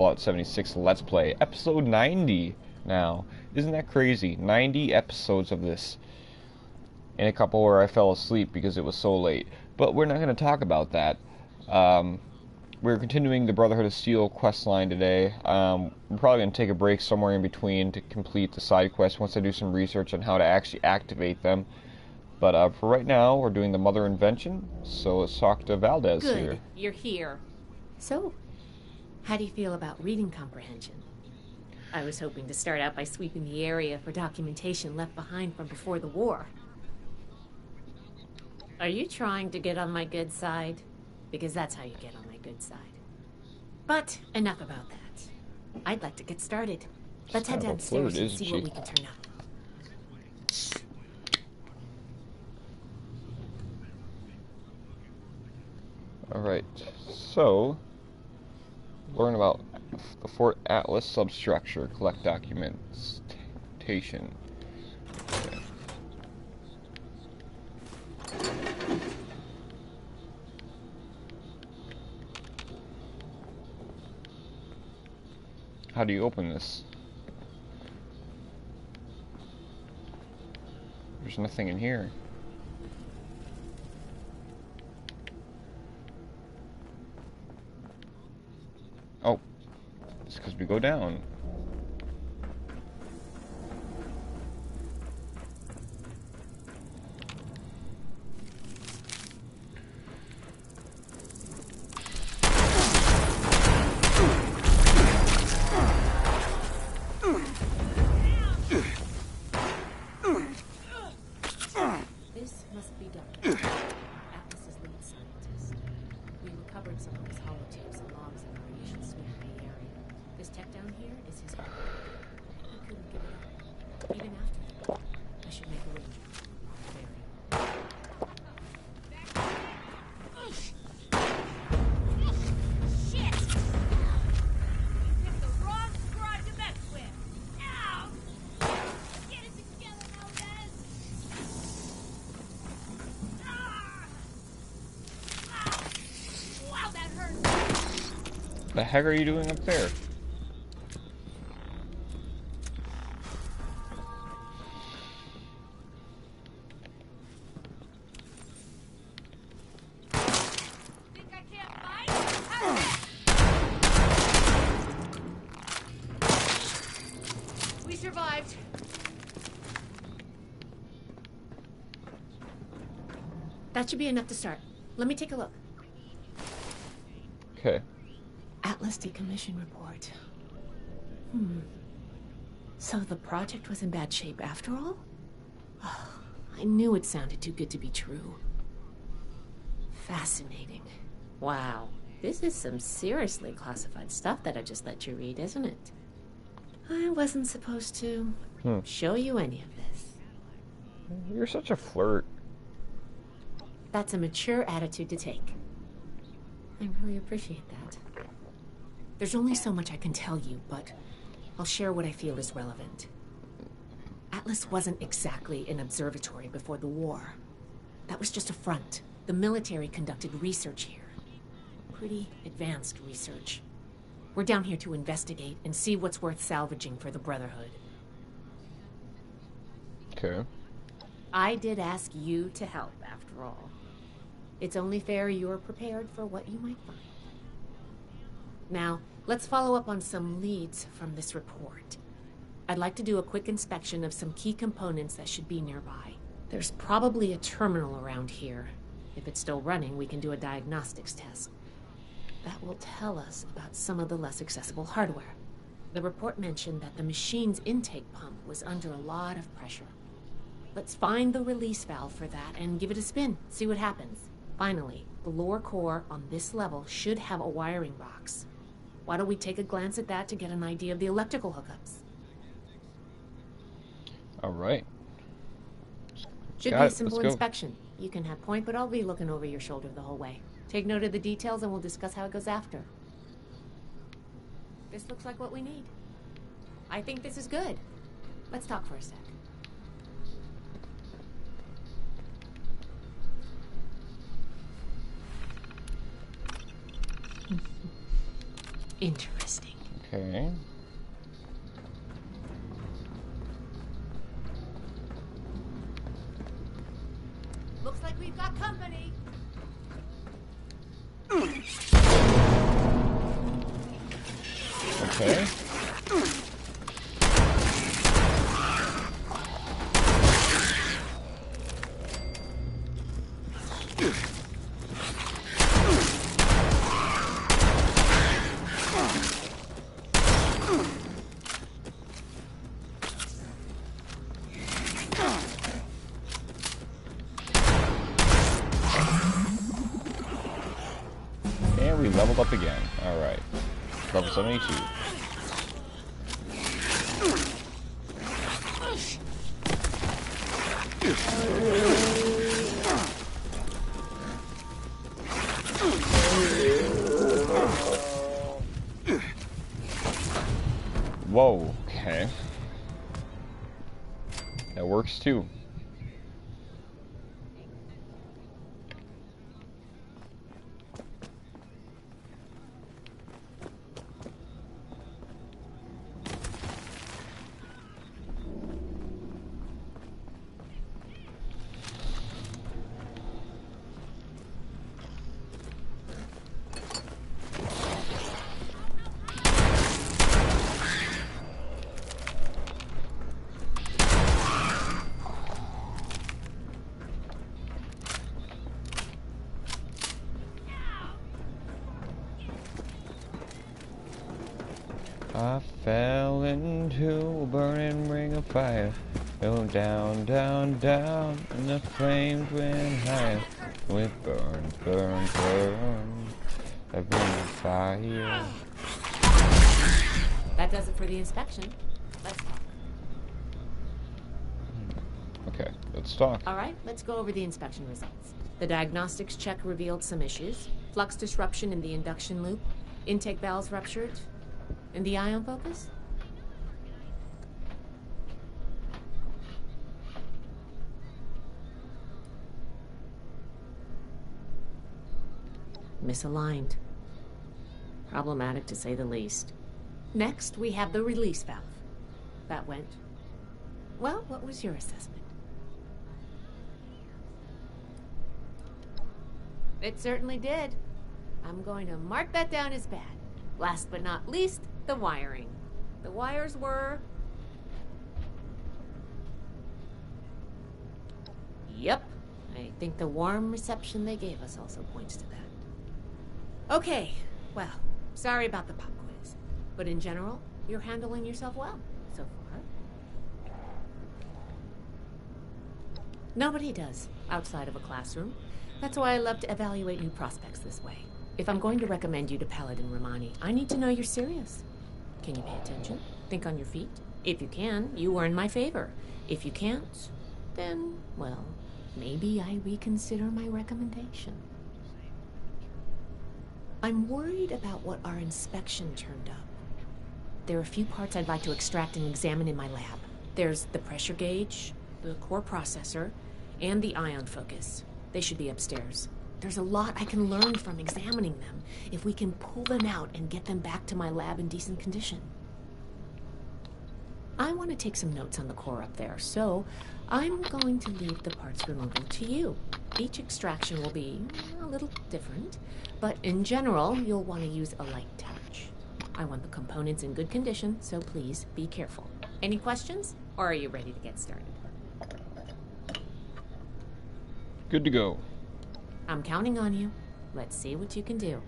Fallout 76 Let's Play, episode 90 now. Isn't that crazy? 90 episodes of this. And a couple where I fell asleep because it was so late. But we're not going to talk about that. We're continuing the Brotherhood of Steel quest line today. We're probably going to take a break somewhere in between to complete the side quests once I do some research on how to actually activate them. But for right now, we're doing the Mother Invention, so let's talk to Valdez Good, here. you're here. So, how do you feel about reading comprehension? I was hoping to start out by sweeping the area for documentation left behind from before the war. Are you trying to get on my good side? Because that's how you get on my good side. But enough about that. I'd like to get started. Let's head downstairs and see what we can turn up. Alright, so learn about the Fort Atlas substructure, collect documentation. Okay. How do you open this? There's nothing in here. Oh, it's because we go down. This must be Dr. Atlas's lead scientist. We recovered some of his holotapes and logs in our initial sweep of the area. This tech down here is his home. He couldn't give it up. Even after the war, I should make a room. Shit! You picked the wrong scribe to mess with. Ow! Get it together, Valdez! Wow, that hurts. The heck are you doing up there? Think I can't fight? We survived. That should be enough to start. Let me take a look. Okay. Atlas decommission report. So the project was in bad shape after all? Oh, I knew it sounded too good to be true. Fascinating. Wow. This is some seriously classified stuff that I just let you read, isn't it? I wasn't supposed to show you any of this. You're such a flirt. That's a mature attitude to take. I really appreciate that. There's only so much I can tell you, but I'll share what I feel is relevant. Atlas wasn't exactly an observatory before the war. That was just a front. The military conducted research here. Pretty advanced research. We're down here to investigate and see what's worth salvaging for the Brotherhood. Okay. I did ask you to help, after all. It's only fair you're prepared for what you might find. Now, let's follow up on some leads from this report. I'd like to do a quick inspection of some key components that should be nearby. There's probably a terminal around here. If it's still running, we can do a diagnostics test. That will tell us about some of the less accessible hardware. The report mentioned that the machine's intake pump was under a lot of pressure. Let's find the release valve for that and give it a spin, see what happens. Finally, the lower core on this level should have a wiring box. Why don't we take a glance at that to get an idea of the electrical hookups? Alright. Should be a simple inspection. You can have point, but I'll be looking over your shoulder the whole way. Take note of the details and we'll discuss how it goes after. This looks like what we need. I think this is good. Let's talk for a sec. Interesting. Okay. Looks like we've got company. Okay. And we leveled up again. Alright. Level 72. Whoa, okay. That works too. I fell into a burning ring of fire. Fell down, down, down, and the flames went higher. With burn, burn, burn, a ring of fire. That does it for the inspection. Let's talk. Okay, let's talk. All right, let's go over the inspection results. The diagnostics check revealed some issues. Flux disruption in the induction loop, intake valves ruptured, and the ion focus? Misaligned. Problematic to say the least. Next, we have the release valve. That went... Well, what was your assessment? It certainly did. I'm going to mark that down as bad. Last but not least, the wiring. The wires were... Yep. I think the warm reception they gave us also points to that. Okay. Well, sorry about the pop quiz. But in general, you're handling yourself well so far. Nobody does, outside of a classroom. That's why I love to evaluate new prospects this way. If I'm going to recommend you to Paladin Romani, I need to know you're serious. Can you pay attention? Think on your feet? If you can, you earn my favor. If you can't, then, well, maybe I reconsider my recommendation. I'm worried about what our inspection turned up. There are a few parts I'd like to extract and examine in my lab. There's the pressure gauge, the core processor, and the ion focus. They should be upstairs. There's a lot I can learn from examining them if we can pull them out and get them back to my lab in decent condition. I want to take some notes on the core up there, so I'm going to leave the parts removal to you. Each extraction will be a little different, but in general, you'll want to use a light touch. I want the components in good condition, so please be careful. Any questions, or are you ready to get started? Good to go. I'm counting on you. Let's see what you can do.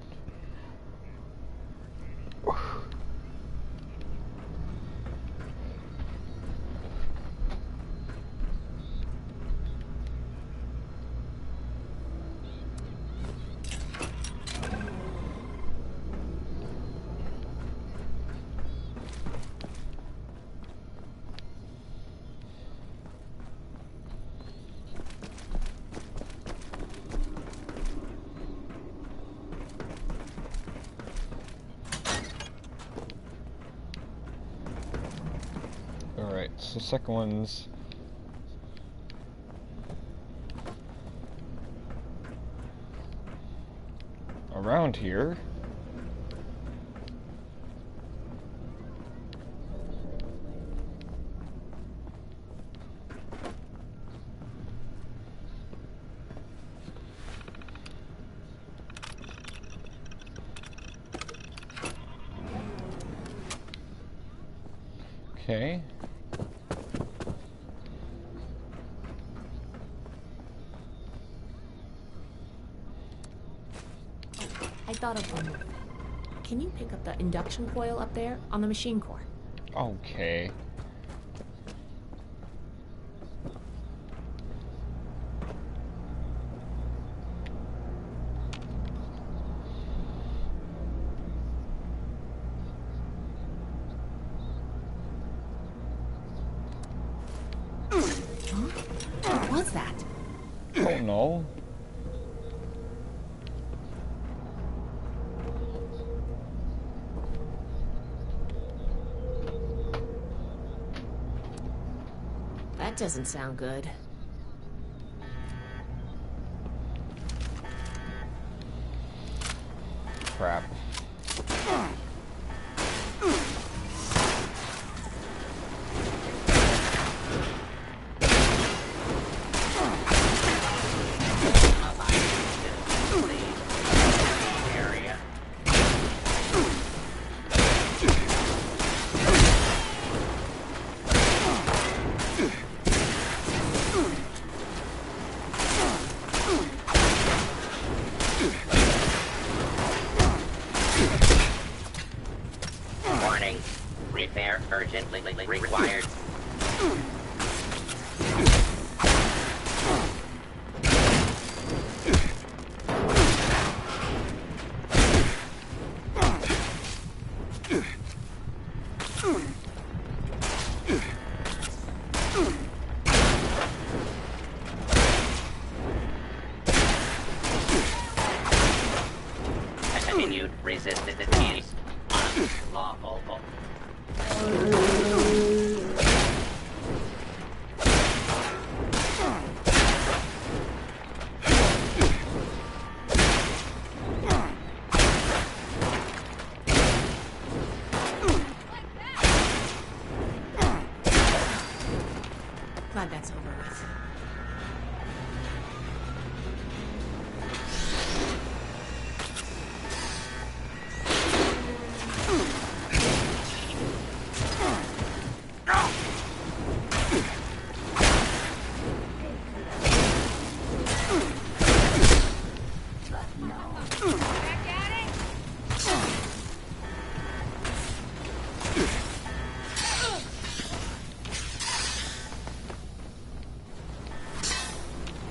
Alright, so second one's around here. Okay. I thought of one more thing. Can you pick up the induction coil up there on the machine core? Okay. What was that? Oh no. That doesn't sound good. Crap. Warning. Repair urgently required. Continued resistance is lawful. Glad that's over with. Back at it.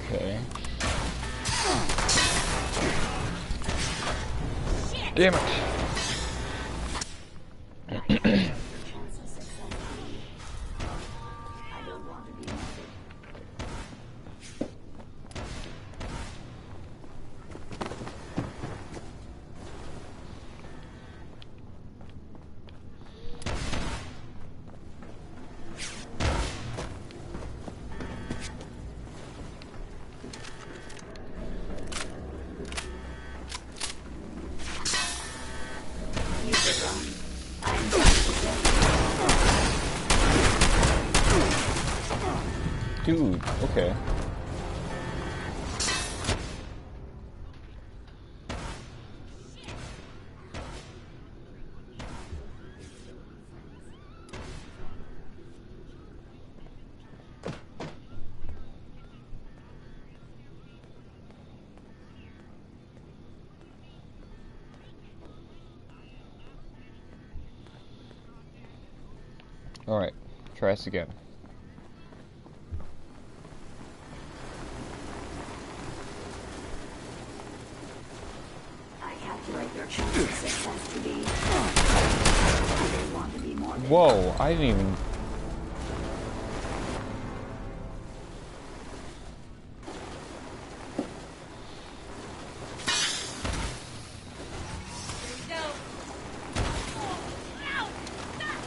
Okay. Damn it. Dude, okay. Alright, try this again. I calculate your chance of success to be. I want to be more. Whoa, I didn't even... Here we go. Ow! Stop!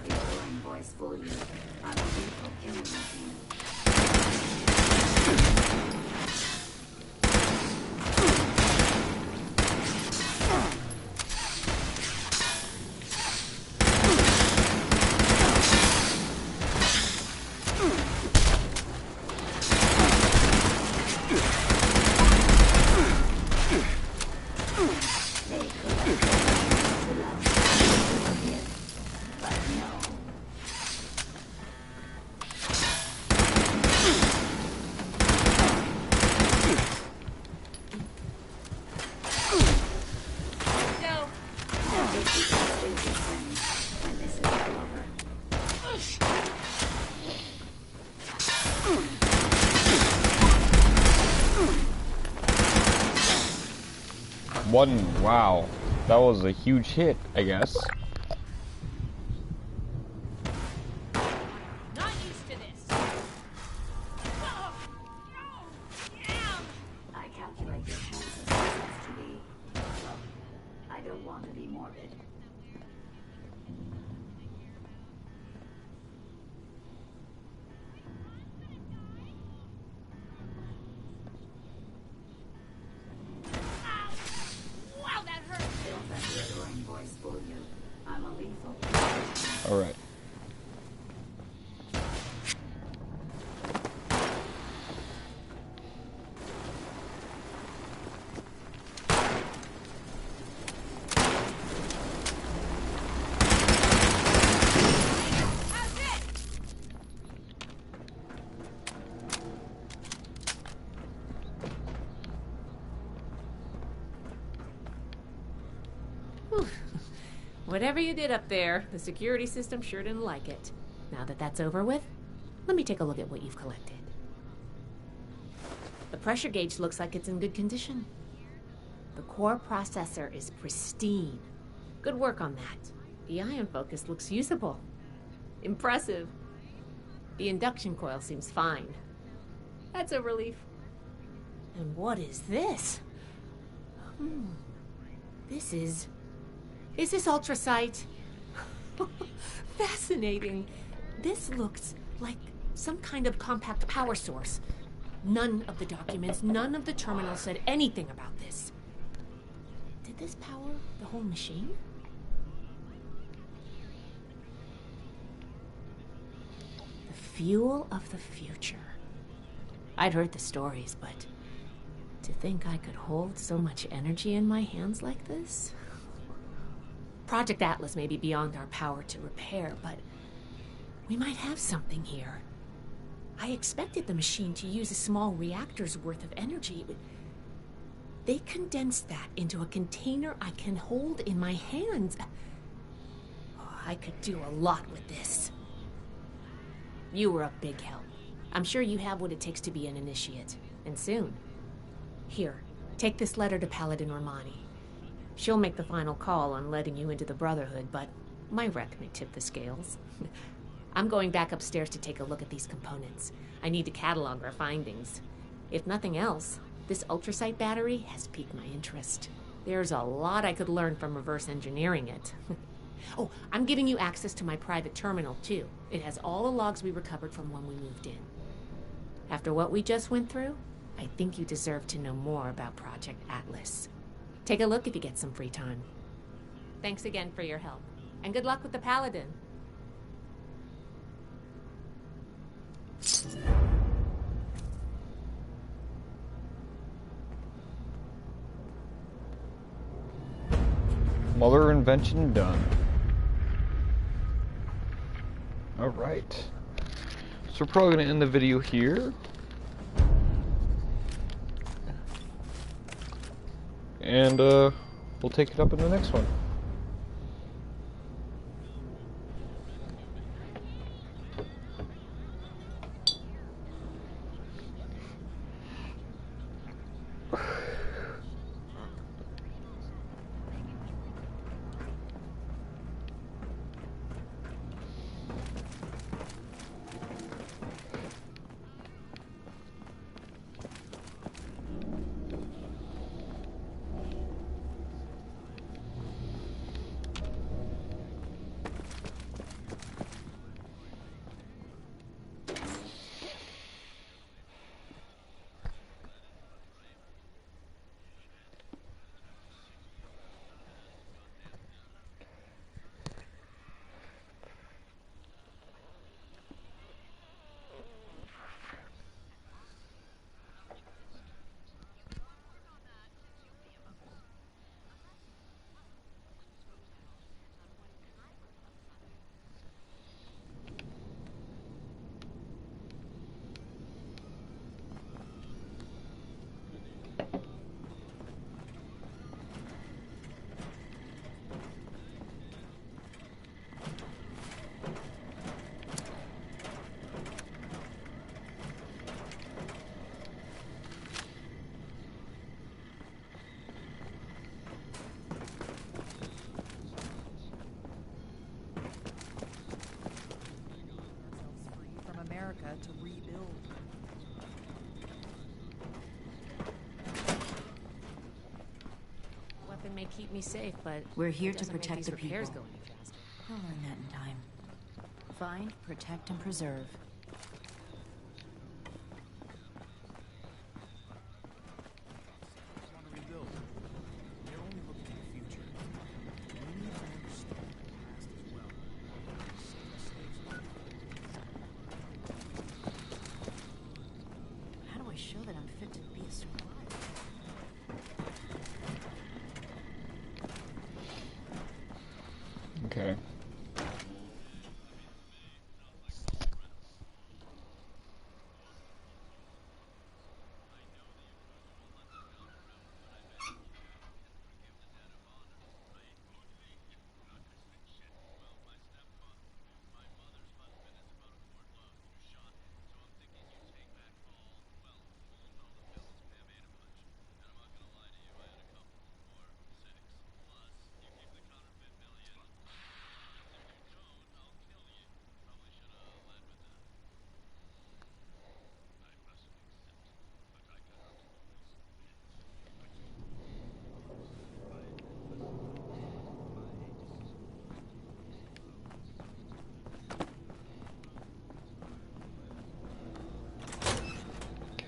the alluring voice fool you. I'm a lethal killing machine. One, wow. That was a huge hit, I guess. Not used to this. Whoa. No. Damn. I calculate your chance of success to be, well, I don't want to be morbid. Ow. Wow, that hurt. Don't let the alluring voice fool you. I'm a lethal. Alright. How's it? Whew. Whatever you did up there, the security system sure didn't like it. Now that that's over with, let me take a look at what you've collected. The pressure gauge looks like it's in good condition. The core processor is pristine. Good work on that. The ion focus looks usable. Impressive. The induction coil seems fine. That's a relief. And what is this? This is... Is this ultrasight? Fascinating. This looks like some kind of compact power source. None of the documents, none of the terminals said anything about this. Did this power the whole machine? The fuel of the future. I'd heard the stories, but to think I could hold so much energy in my hands like this? Project Atlas may be beyond our power to repair, but we might have something here. I expected the machine to use a small reactor's worth of energy, but they condensed that into a container I can hold in my hands. Oh, I could do a lot with this. You were a big help. I'm sure you have what it takes to be an initiate, and soon. Here, take this letter to Paladin Romani. She'll make the final call on letting you into the Brotherhood, but my wreck may tip the scales. I'm going back upstairs to take a look at these components. I need to catalog our findings. If nothing else, this ultrasight battery has piqued my interest. There's a lot I could learn from reverse engineering it. Oh, I'm giving you access to my private terminal, too. It has all the logs we recovered from when we moved in. After what we just went through, I think you deserve to know more about Project Atlas. Take a look if you get some free time. Thanks again for your help, and good luck with the Paladin. Mother invention done. Alright. So we're probably going to end the video here. And we'll take it up in the next one. America to rebuild. Weapon may keep me safe, but We're here it to doesn't make protect these the repairs people. go any faster. You'll learn that in time. Find, protect, and preserve. Want to rebuild. They're only looking to the future. We need to understand the past as well. How do I show that I'm fit to be a survivor? Okay.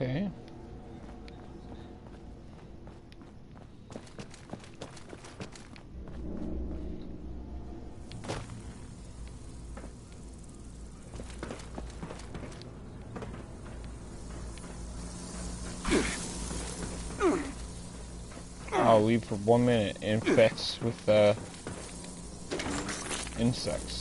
Okay. I'll leave for 1 minute. Infects with insects.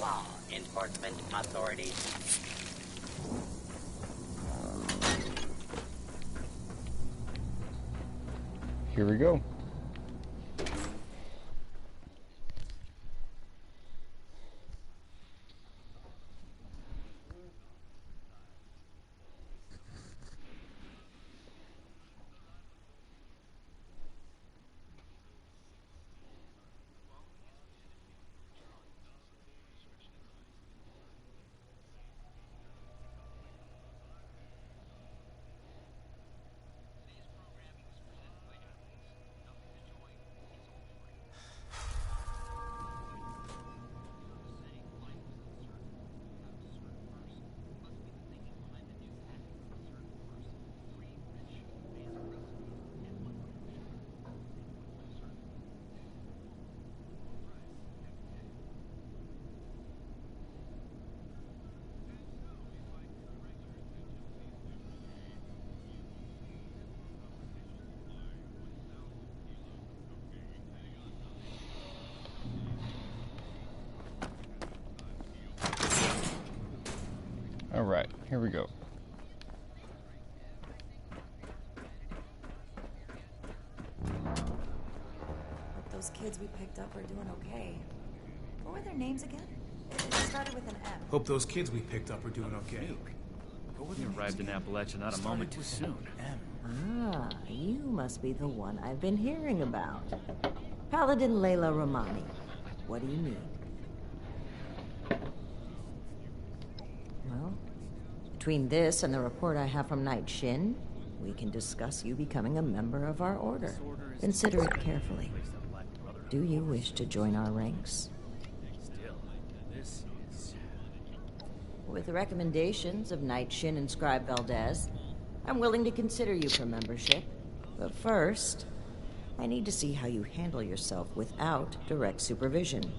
Law enforcement authorities. Here we go. Alright, here we go. Hope those kids we picked up are doing okay. What were their names again? It started with an M. Hope those kids we picked up are doing okay. You arrived in Appalachia not a moment too soon. Ah, you must be the one I've been hearing about. Paladin Layla Romani. What do you need? Well, between this and the report I have from Knight Shin, we can discuss you becoming a member of our order. Consider it carefully. Do you wish to join our ranks? Still, this is... With the recommendations of Knight Shin and Scribe Valdez, I'm willing to consider you for membership. But first, I need to see how you handle yourself without direct supervision.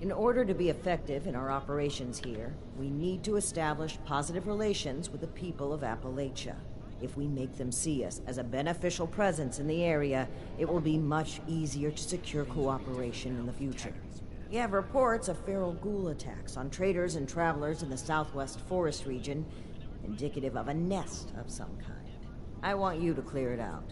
In order to be effective in our operations here, we need to establish positive relations with the people of Appalachia. If we make them see us as a beneficial presence in the area, it will be much easier to secure cooperation in the future. We have reports of feral ghoul attacks on traders and travelers in the southwest forest region, indicative of a nest of some kind. I want you to clear it out.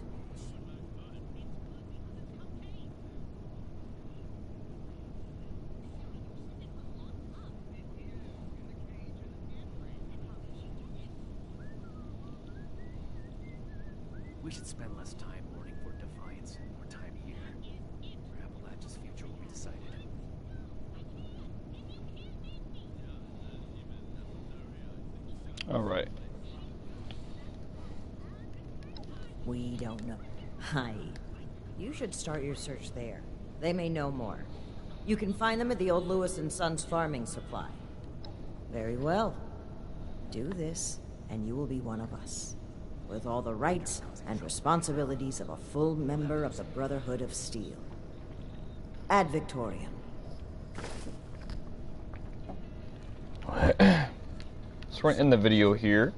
We should spend less time mourning for Defiance and more time here. Where Appalachia's future will be decided. All right. We don't know. Hi. You should start your search there. They may know more. You can find them at the old Lewis and Sons farming supply. Very well. Do this, and you will be one of us, with all the rights and responsibilities of a full member of the Brotherhood of Steel. Ad Victoriam. So we're gonna end the video here.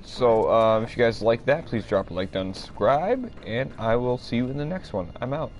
So if you guys like that, please drop a like down and subscribe, and I will see you in the next one. I'm out.